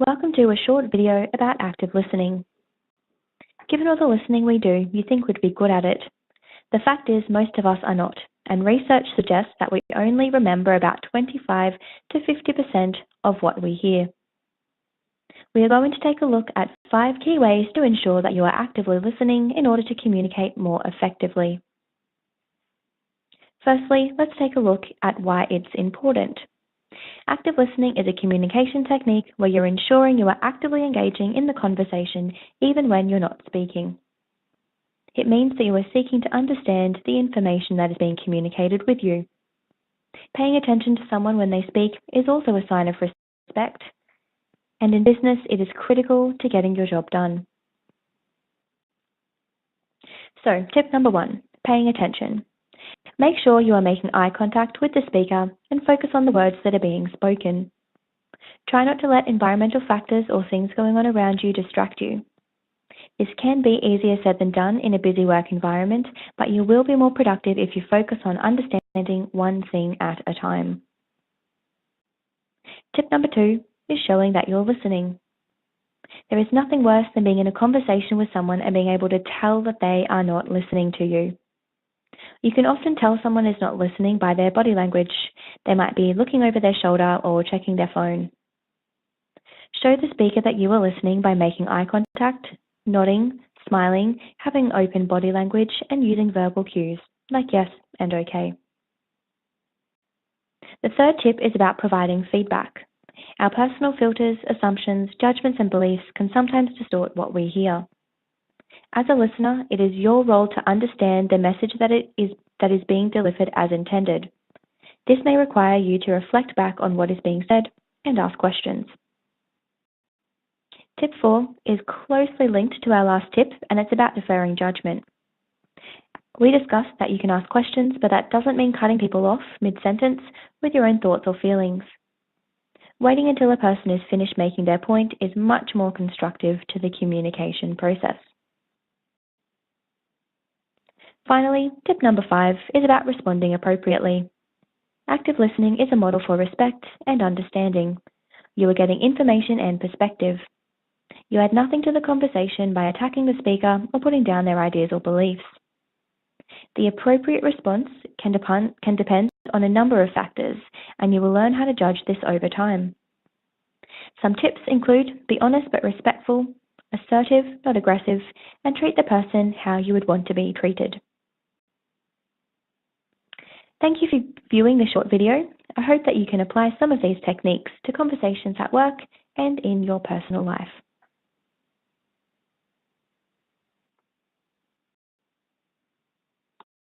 Welcome to a short video about active listening. Given all the listening we do, you think we'd be good at it. The fact is, most of us are not, and research suggests that we only remember about 25 to 50% of what we hear. We are going to take a look at 5 key ways to ensure that you are actively listening in order to communicate more effectively. Firstly, let's take a look at why it's important. Active listening is a communication technique where you're ensuring you are actively engaging in the conversation even when you're not speaking. It means that you are seeking to understand the information that is being communicated with you. Paying attention to someone when they speak is also a sign of respect, and in business it is critical to getting your job done. So, tip number 1, paying attention. Make sure you are making eye contact with the speaker and focus on the words that are being spoken. Try not to let environmental factors or things going on around you distract you. This can be easier said than done in a busy work environment, but you will be more productive if you focus on understanding one thing at a time. Tip number 2 is showing that you're listening. There is nothing worse than being in a conversation with someone and being able to tell that they are not listening to you. You can often tell someone is not listening by their body language. They might be looking over their shoulder or checking their phone. Show the speaker that you are listening by making eye contact, nodding, smiling, having open body language, and using verbal cues like yes and okay. The third tip is about providing feedback. Our personal filters, assumptions, judgments, and beliefs can sometimes distort what we hear. As a listener, it is your role to understand the message that is being delivered as intended. This may require you to reflect back on what is being said and ask questions. Tip 4 is closely linked to our last tip, and it's about deferring judgment. We discussed that you can ask questions, but that doesn't mean cutting people off mid-sentence with your own thoughts or feelings. Waiting until a person is finished making their point is much more constructive to the communication process. Finally, tip number 5 is about responding appropriately. Active listening is a model for respect and understanding. You are getting information and perspective. You add nothing to the conversation by attacking the speaker or putting down their ideas or beliefs. The appropriate response can depend on a number of factors, and you will learn how to judge this over time. Some tips include be honest but respectful, assertive, not aggressive, and treat the person how you would want to be treated. Thank you for viewing this short video. I hope that you can apply some of these techniques to conversations at work and in your personal life.